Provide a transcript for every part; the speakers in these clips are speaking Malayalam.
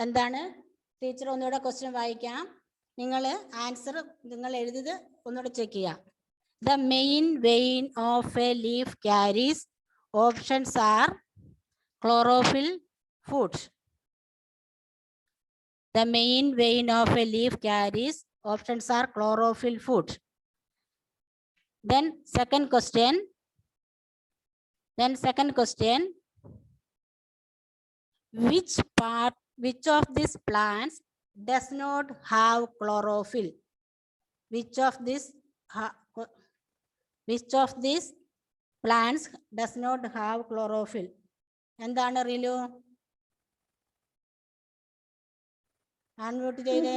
എന്താണ് ടീച്ചർ ഒന്നുകൂടെ ക്വസ്റ്റ്യൻ വായിക്കാം. നിങ്ങൾ ആൻസർ നിങ്ങൾ എഴുതിയത് ഒന്നുകൂടെ ചെക്ക് ചെയ്യാം. The main vein of a leaf carries options are chlorophyll food. The main vein of a leaf carries options are chlorophyll food. Then second question. Which of these plants does not have chlorophyll? Which of these plants does not have chlorophyll? എന്താണ് റിലു? അൺമ്യൂട്ട് ചെയ്തേ.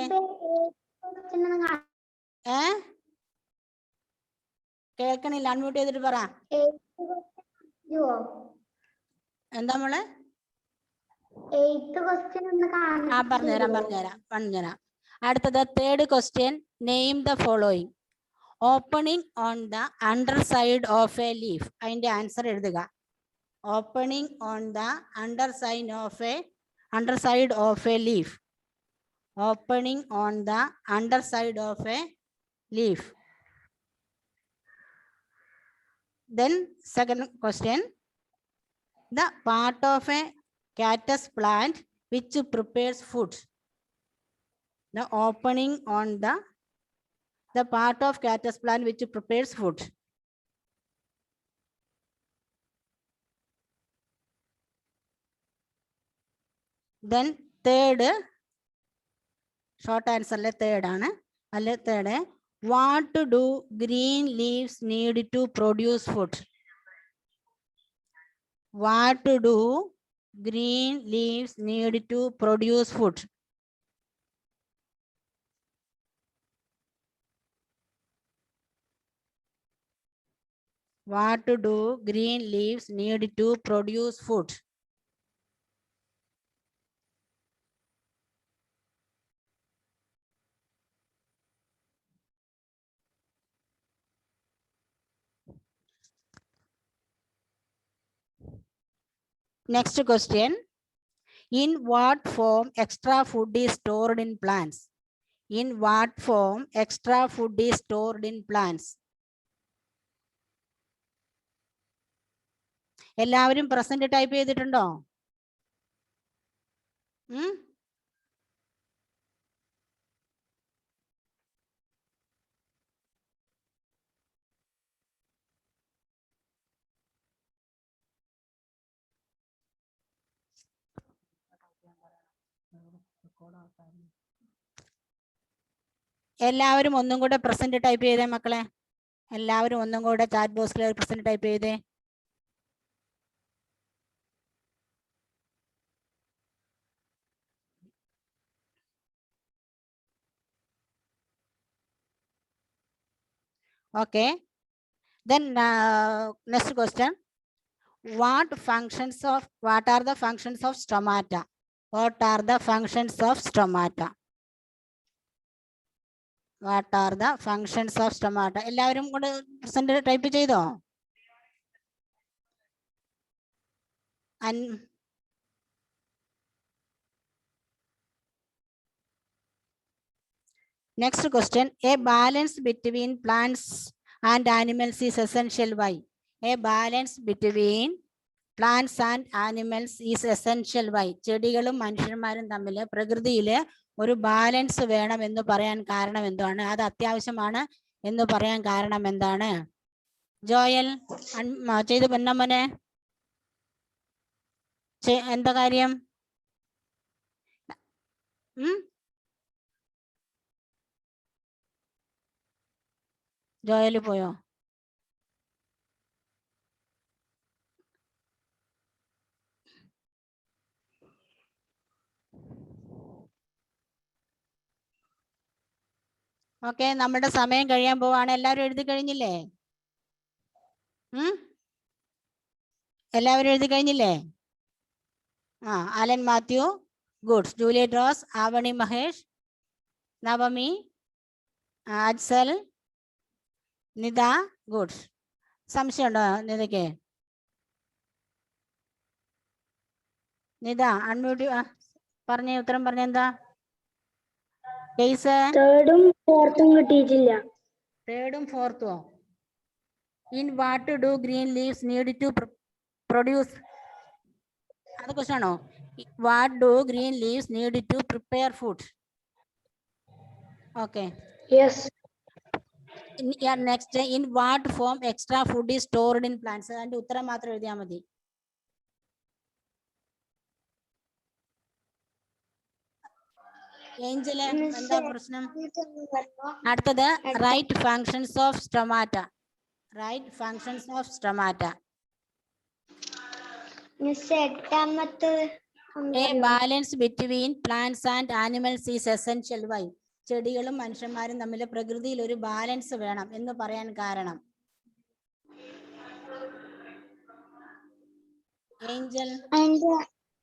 കേൾക്കണില്ല, അൺമ്യൂട്ട് ചെയ്തിട്ട് പറ. എന്താ മോളെ? പറഞ്ഞുതരാം. അടുത്തത് third question. Name the following. Opening on the under side of a leaf. അതിന്റെ ആൻസർ എഴുതുക. Opening on the underside of a leaf. Opening on the underside of a leaf. Then second question. The part of a cactus plant which prepares food. The opening on the part of cactus plant which prepares food. Then third, short answer le third aanu. Alle third, what do green leaves need to produce food? What do green leaves need to produce food? What do green leaves need to produce food? Next question. In what form extra food is stored in plants? In what form extra food is stored in plants? എല്ലാവരും പ്രസന്റ് ടൈപ്പ് ചെയ്തിട്ടുണ്ടോ? എല്ലാവരും ഒന്നും കൂടെ പ്രസന്റ് ടൈപ്പ് ചെയ്തേ മക്കളെ. എല്ലാവരും ഒന്നും കൂടെ ചാറ്റ് ബോക്സിൽ പ്രസന്റ് ടൈപ്പ് ചെയ്തേ. Okay. Then next question. What are the functions of stomata? What are the functions of stomata? What are the functions of stomata? എല്ലാവരും കൂടെ പ്രസന്റ് ടൈപ്പ് ചെയ്തോ? Next question. A balance between plants and animals is essential. Why? A balance between plants and animals is essential. Why? ചെടികളും മനുഷ്യന്മാരും തമ്മിൽ പ്രകൃതിയിൽ ഒരു ബാലൻസ് വേണം എന്ന് പറയാൻ കാരണം എന്താണ്? അത് അത്യാവശ്യമാണ് എന്ന് പറയാൻ കാരണം എന്താണ്? ജോയൽ ചെയ്ത് പൊന്നമ്മനെ എന്താ കാര്യം? ജോയൽ പോയോ? ഓക്കെ, നമ്മുടെ സമയം കഴിയാൻ പോവാണ്. എല്ലാവരും എഴുതി കഴിഞ്ഞില്ലേ? എല്ലാവരും എഴുതി കഴിഞ്ഞില്ലേ? Alan Mathew goods, Juliet Rose, Avani Mahesh, Navami, Ajsal, Nitha goods. സംശയമുണ്ടോ നിതയ്ക്ക്? നിത അൺമ്യൂട്ട് പറഞ്ഞേ, ഉത്തരം പറഞ്ഞ എന്താ? കേസ് തേർഡും ഫോർത്തും കിട്ടിയിട്ടില്ല. തേർഡും ഫോർത്തും. In what do green leaves need to produce? അത് ക്വസ്റ്റൻ ആണോ? What do green leaves need to prepare food? Okay. Yes. Next, in what form extra food is stored in plants? അതിന്റെ ഉത്തരം മാത്രം എഴുതിയാൽ മതി. ഏഞ്ചല് എന്താ പ്രശ്നം? അടുത്തത് write functions of stomata. Write functions of stomata. A balance between plants and animals is essential. Why? ചെടികളും മനുഷ്യന്മാരും തമ്മിൽ പ്രകൃതിയിൽ ഒരു ബാലൻസ് വേണം എന്ന് പറയാൻ കാരണം? ഏഞ്ചൽ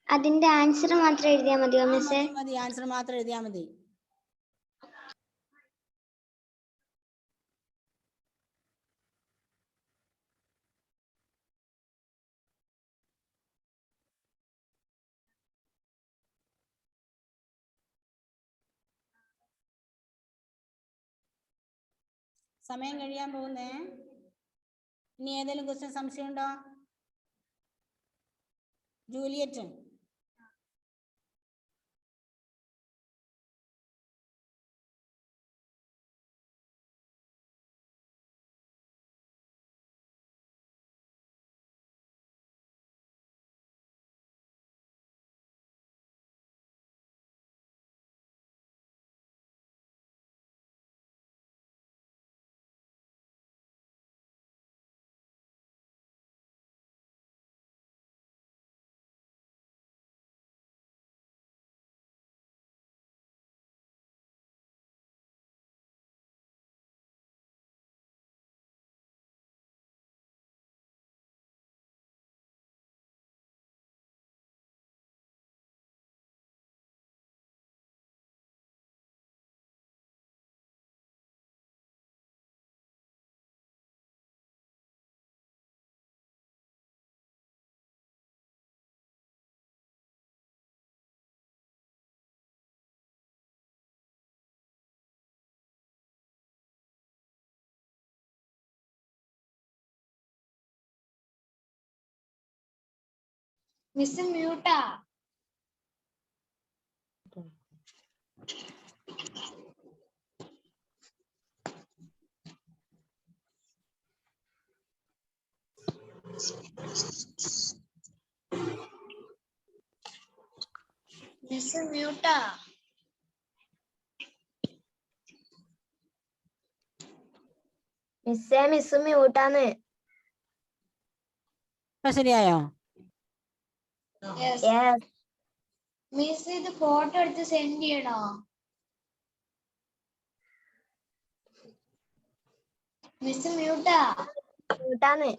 അതിന്റെ ആൻസർ മാത്രം എഴുതിയാൽ മതിയോ മിസ്സേ? മതി, ആൻസർ മാത്രം എഴുതിയാൽ മതി. സമയം കഴിയാൻ പോകുന്നേ. ഇനി ഏതെങ്കിലും ക്വസ്റ്റ്യൻ സംശയം ഉണ്ടോ? ജൂലിയറ്റ്. മിസ് മ്യൂട്ടാ. മിസ് മ്യൂട്ടാ. മിസ്സേ മിസ് മ്യൂട്ടാന്ന്. ശരിയായോ? മിസ് ഇത് ഫോട്ടോ എടുത്ത് സെൻഡ് ചെയ്യണോ? മിസ് മ്യൂട്ടാ. മ്യൂട്ടാന്ന്.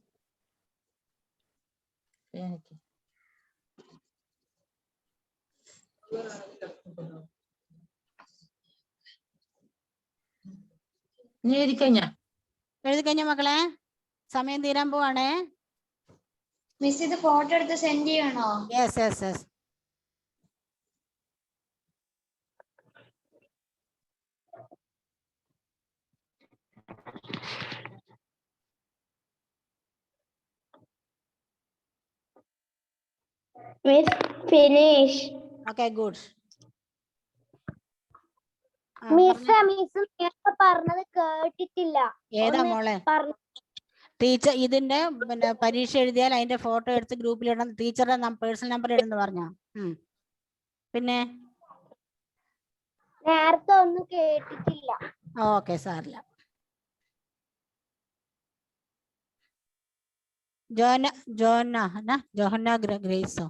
എഴുതി കഴിഞ്ഞ മക്കളെ, സമയം തീരാൻ പോവാണേ. മിസ് ഇത് ഫോട്ടോ എടുത്ത് സെൻഡ് ചെയ്യണോ? Yes yes yes. Miss, finish. Okay, good. Miss പറഞ്ഞത് കേട്ടിട്ടില്ല. ഏതാ മോളെ? ടീച്ചർ ഇതിന്റെ പിന്നെ പരീക്ഷ എഴുതിയാൽ അതിന്റെ ഫോട്ടോ എടുത്ത് ഗ്രൂപ്പിൽ ഇടണം. ടീച്ചറുടെ പേഴ്സണൽ നമ്പർ ഇടുന്നു പറഞ്ഞോ. പിന്നെ നേരത്തെ ഒന്നും കേട്ടിട്ടില്ല. ഓക്കെ, സാറില്ല. ജോഹന്ന ഗ്രേസോ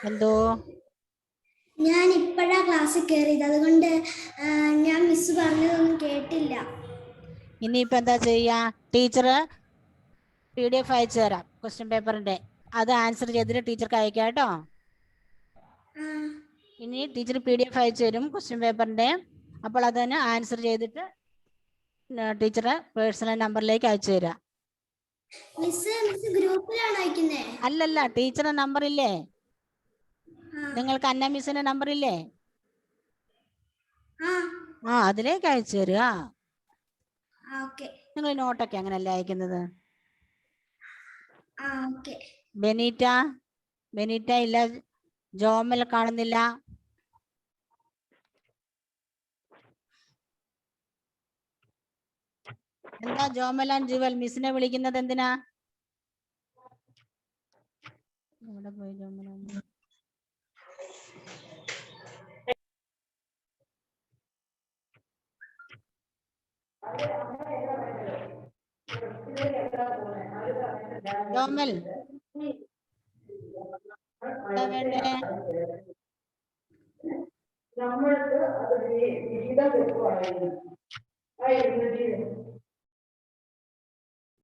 എന്തോ? ഞാൻ ഇപ്പോഴാ ക്ലാസ്സിൽ കയറിയത്, അതുകൊണ്ട് ഞാൻ മിസ് പറഞ്ഞതൊന്നും കേട്ടില്ല. ഇനിയിപ്പോ എന്താ ചെയ്യാ? ടീച്ചർ PDF അയച്ചു തരാം ക്വസ്റ്റ്യൻ പേപ്പറിന്റെ. അത് ആൻസർ ചെയ്തിട്ട് ടീച്ചർക്ക് അയക്കാം കേട്ടോ. ഇനി ടീച്ചർ PDF അയച്ചു തരും ക്വസ്റ്റ്യൻ പേപ്പറിന്റെ. അപ്പോൾ അതിന് ആൻസർ ചെയ്തിട്ട് ടീച്ചറെ പേഴ്സണൽ നമ്പറിലേക്ക് അയച്ചു തരാം. മിസ് ഗ്രൂപ്പിലാണ് അയക്കുന്നേ. അല്ലല്ല, ടീച്ചറുടെ നമ്പർ ഇല്ലേ? നിങ്ങൾക്ക് അന്ന മിസ്സിന്റെ നമ്പർ ഇല്ലേ? അതിലേക്ക് അയച്ചു തരിക. നിങ്ങൾ നോട്ടൊക്കെ അങ്ങനല്ലേ അയക്കുന്നത്? ബെനീറ്റ ഇല്ല, ജോമൽ കാണുന്നില്ല. എന്താ ജോമൽ ആൻഡ് ജുവൽ മിസ്സിനെ വിളിക്കുന്നത് എന്തിനാ? എവിടെ പോയി ജോമൽ? ജോമൽ എന്താ വേണ്ടേ? നമ്മൾക്ക്